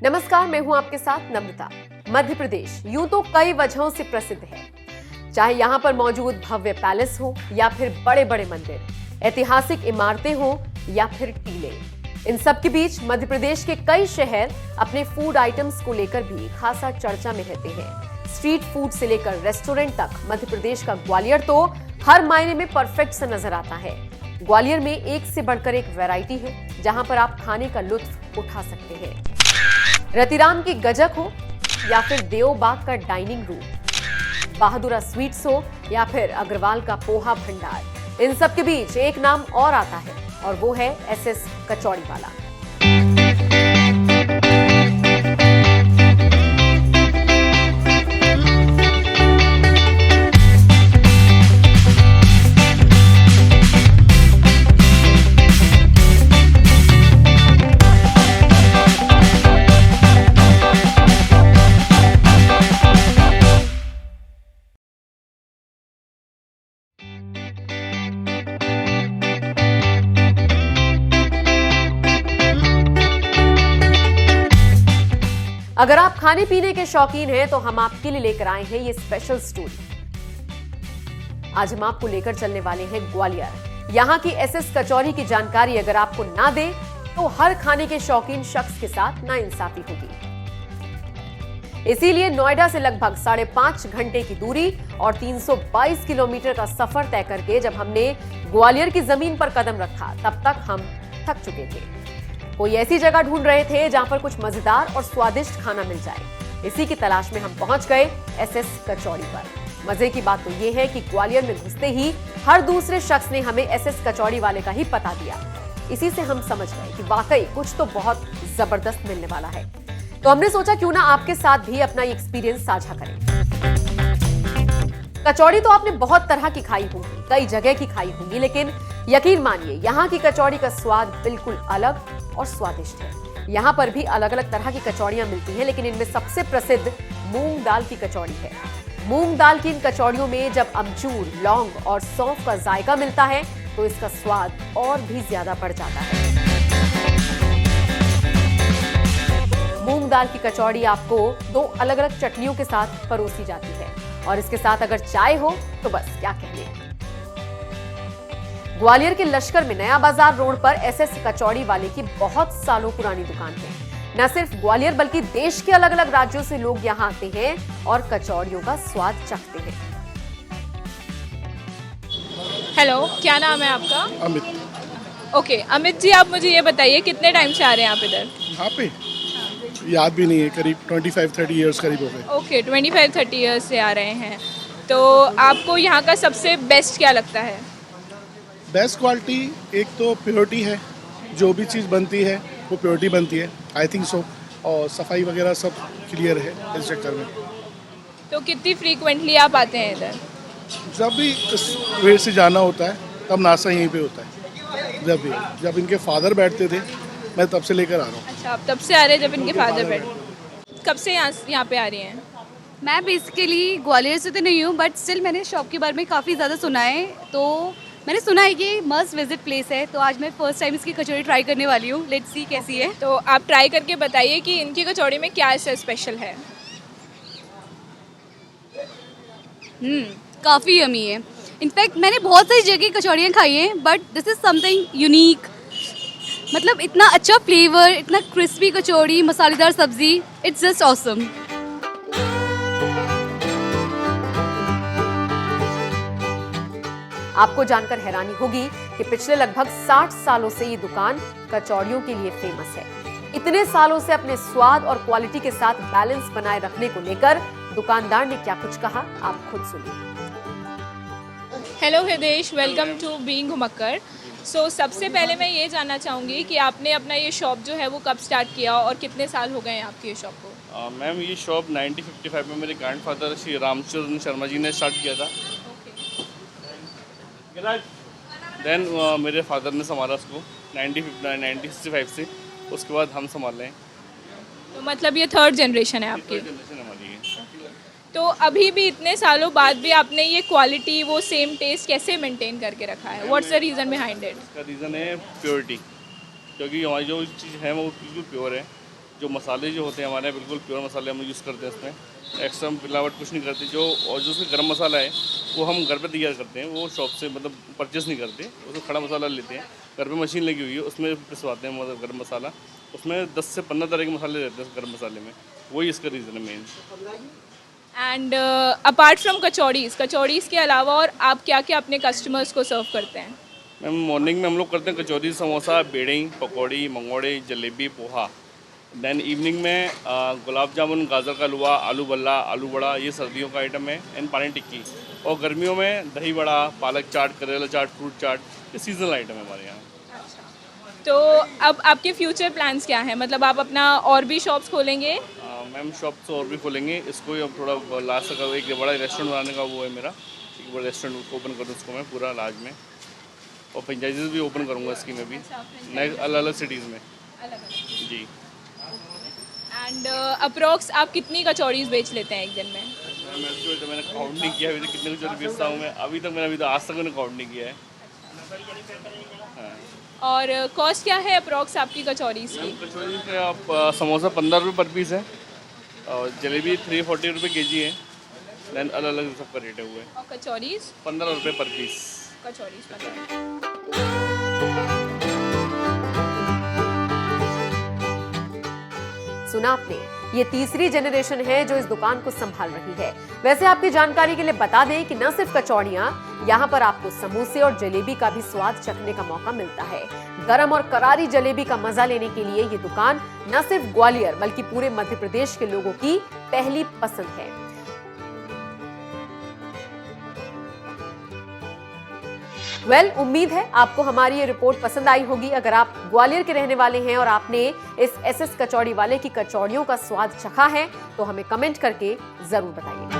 नमस्कार, मैं हूं आपके साथ नम्रता। मध्य प्रदेश यूं तो कई वजहों से प्रसिद्ध है, चाहे यहाँ पर मौजूद भव्य पैलेस हो या फिर बड़े बड़े मंदिर, ऐतिहासिक इमारतें हो या फिर टीले। इन सब के बीच मध्य प्रदेश के कई शहर अपने फूड आइटम्स को लेकर भी खासा चर्चा में रहते हैं। स्ट्रीट फूड से लेकर रेस्टोरेंट तक मध्य प्रदेश का ग्वालियर तो हर मायने में परफेक्ट सा नजर आता है। ग्वालियर में एक से बढ़कर एक वैरायटी है जहां पर आप खाने का लुत्फ उठा सकते हैं। रतिराम की गजक हो या फिर देवबाग का डाइनिंग रूम, बहादुरा स्वीट्स हो या फिर अग्रवाल का पोहा भंडार, इन सब के बीच एक नाम और आता है और वो है एसएस कचौड़ी वाला। अगर आप खाने पीने के शौकीन हैं तो हम आपके लिए लेकर आए हैं ये स्पेशल स्टोरी। आज हम आपको लेकर चलने वाले हैं ग्वालियर। यहाँ की एसएस कचौरी की जानकारी अगर आपको ना दे तो हर खाने के शौकीन शख्स के साथ नाइंसाफी होगी। इसीलिए नोएडा से लगभग 5.5 घंटे की दूरी और 322 किलोमीटर का सफर तय करके जब हमने ग्वालियर की जमीन पर कदम रखा तब तक हम थक चुके थे। कोई ऐसी जगह ढूंढ रहे थे जहां पर कुछ मजेदार और स्वादिष्ट खाना मिल जाए। इसी की तलाश में हम पहुंच गए एसएस कचौड़ी पर। मजे की बात तो ये है कि ग्वालियर में घुसते ही हर दूसरे शख्स ने हमें एसएस कचौड़ी वाले का ही पता दिया। इसी से हम समझ गए कि वाकई कुछ तो बहुत जबरदस्त मिलने वाला है। तो हमने सोचा क्यों ना आपके साथ भी अपना ये एक्सपीरियंस साझा करें। कचौड़ी तो आपने बहुत तरह की खाई होगी, कई जगह की खाई होगी, लेकिन यकीन मानिए यहाँ की कचौड़ी का स्वाद बिल्कुल अलग और स्वादिष्ट है। यहाँ पर भी अलग अलग तरह की कचौड़ियां मिलती हैं, लेकिन इनमें सबसे प्रसिद्ध मूंग दाल की कचौड़ी है। मूंग दाल की इन कचौड़ियों में जब अमचूर, लौंग और सौंफ का जायका मिलता है तो इसका स्वाद और भी ज्यादा बढ़ जाता है। मूंग दाल की कचौड़ी आपको 2 अलग अलग चटनियों के साथ परोसी जाती है और इसके साथ अगर चाय हो तो बस क्या कहने। ग्वालियर के लश्कर में नया बाजार रोड पर एसएस कचौड़ी वाले की बहुत सालों पुरानी दुकान है। न सिर्फ ग्वालियर बल्कि देश के अलग अलग राज्यों से लोग यहां आते हैं और कचौड़ियों का स्वाद चखते हैं। हेलो, क्या नाम है आपका? अमित। ओके, अमित जी, आप मुझे ये बताइए कितने टाइम से आ रहे हैं आप इधर? यहाँ पे याद भी नहीं है, करीब 25-30 इयर्स करीब हो गए। ओके, 25-30 ईयर्स से आ रहे हैं। तो आपको यहाँ का सबसे बेस्ट क्या लगता है? बेस्ट क्वालिटी एक तो प्योरिटी है, जो भी चीज़ बनती है वो प्योरिटी बनती है, आई थिंक सो। और सफाई वगैरह सब क्लियर है इस चक्कर में। तो कितनी फ्रीक्वेंटली आप आते हैं इधर? जब भी इस वे से जाना होता है तब नाश्ता यहीं पे होता है। जब इनके फादर बैठते थे मैं तब से लेकर आ रहा हूँ। अच्छा, आप तब से आ रहे हैं जब इनके फादर बैठे? कब से यहाँ पे आ रही हैं? मैं बेसिकली ग्वालियर से तो नहीं हूँ, बट स्टिल मैंने शॉप के बारे में काफ़ी ज़्यादा सुना है। तो मैंने सुना है कि मस्ट विजिट प्लेस है, तो आज मैं फर्स्ट टाइम इसकी कचौड़ी ट्राई करने वाली हूँ। लेट्स सी कैसी है। तो आप ट्राई करके बताइए कि इनकी कचौड़ी में क्या ऐसा स्पेशल है। काफ़ी यमी है। इनफैक्ट मैंने बहुत सारी जगह कचौड़ियाँ खाई हैं, but this is something unique. मतलब इतना अच्छा फ्लेवर, इतना क्रिस्पी कचौड़ी, मसालेदार सब्जी, इट्स जस्ट ऑसम। आपको जानकर हैरानी होगी कि पिछले लगभग 60 सालों से ये दुकान कचौड़ियों के लिए फेमस है। इतने सालों से अपने स्वाद और क्वालिटी के साथ बैलेंस बनाए रखने को लेकर दुकानदार ने क्या कुछ कहा, आप खुद सुनिए। Hello Hidesh, welcome to being Ghumakkar. So सबसे पहले मैं ये जानना चाहूँगी कि आपने अपना ये शॉप जो है वो कब स्टार्ट किया और कितने साल हो गए हैं आपकी ये शॉप को? मैम, ये शॉप 1955 में मेरे ग्रैंडफादर श्री रामचंद्र शर्मा जी ने स्टार्ट किया था। देन मेरे फादर ने संभाला उसको 1965 से, उसके बाद हम संभाले हैं। तो मतलब ये थर्ड जनरेशन है आपकी? जनरेशन हमारी है। तो अभी भी इतने सालों बाद भी आपने ये क्वालिटी, वो सेम टेस्ट कैसे मेंटेन करके रखा है? What's the reason behind it? इसका रीज़न है प्योरिटी, क्योंकि हमारी जो चीज़ है वो बिल्कुल प्योर है जो मसाले जो होते हैं हमारे बिल्कुल प्योर मसाले हम यूज़ करते हैं इसमें, एक्स्ट्रा मिलावट कुछ नहीं करते। और जो उसमें गर्म मसाला है वो हम घर पे तैयार करते हैं, वो शॉप से मतलब परचेस नहीं करते। उसमें खड़ा मसाला लेते हैं, घर पे मशीन लगी हुई है, उसमें पिसवाते हैं मतलब गर्म मसाला। उसमें 10 से 15 तरह के मसाले रहते हैं गर्म मसाले में, वही इसका रीज़न है मेन। एंड अपार्ट फ्रॉम कचौड़ीज़ के अलावा और आप क्या क्या अपने कस्टमर्स को सर्व करते हैं? मैम मॉर्निंग में हम लोग करते हैं कचौरी, समोसा, बेड़ई, पकौड़ी, मंगोड़े, जलेबी, पोहा। देन इवनिंग में गुलाब जामुन, गाजर का हलवा, आलू बल्ला, आलू बड़ा, ये सर्दियों का आइटम है। एंड पानी टिक्की। और गर्मियों में दही बड़ा, पालक चाट, करेला चाट, फ्रूट चाट, ये सीजनल आइटम है हमारे यहाँ। तो अब आपके फ्यूचर प्लान्स क्या हैं? मतलब आप अपना और भी शॉप्स खोलेंगे? मैम शॉप्स और भी खोलेंगे, इसको ही अब थोड़ा लास्ट तक एक बड़ा रेस्टोरेंट बनाने का वो है मेरा, एक बड़ा रेस्टोरेंट ओपन करूँ उसको मैं पूरा लार्ज में, और फ्रेंचाइजीज भी ओपन करूँगा इसकी मैं भी नेक्स्ट अलग अलग सिटीज़ में जी। एंड अप्रॉक्स आप कितनी कचौड़ीज़ बेच लेते हैं एक दिन में? मैंने काउंट नहीं किया अभी तक कितने कचौड़ी बेचता हूँ मैं, अभी तक आज तक मैंने काउंट नहीं किया है। हाँ। और कॉस्ट क्या है अप्रॉक्स आपकी कचौड़ीज़ की? कचौड़ी के आप समोसा 15 रुपये पर पीस है, और जलेबी 340 रुपये kg है। देन अलग अलग सबका रेट है हुए। और कचौड़ीज़? 15 रुपये पर पीस। कचौड़ीज़ 15। सुना आपने, ये तीसरी जनरेशन है जो इस दुकान को संभाल रही है। वैसे आपकी जानकारी के लिए बता दें कि न सिर्फ कचौड़ियां, यहाँ पर आपको समोसे और जलेबी का भी स्वाद चखने का मौका मिलता है। गरम और करारी जलेबी का मजा लेने के लिए ये दुकान न सिर्फ ग्वालियर बल्कि पूरे मध्य प्रदेश के लोगों की पहली पसंद है। उम्मीद है आपको हमारी ये रिपोर्ट पसंद आई होगी। अगर आप ग्वालियर के रहने वाले हैं और आपने इस एसएस कचौड़ी वाले की कचौड़ियों का स्वाद चखा है तो हमें कमेंट करके जरूर बताइए।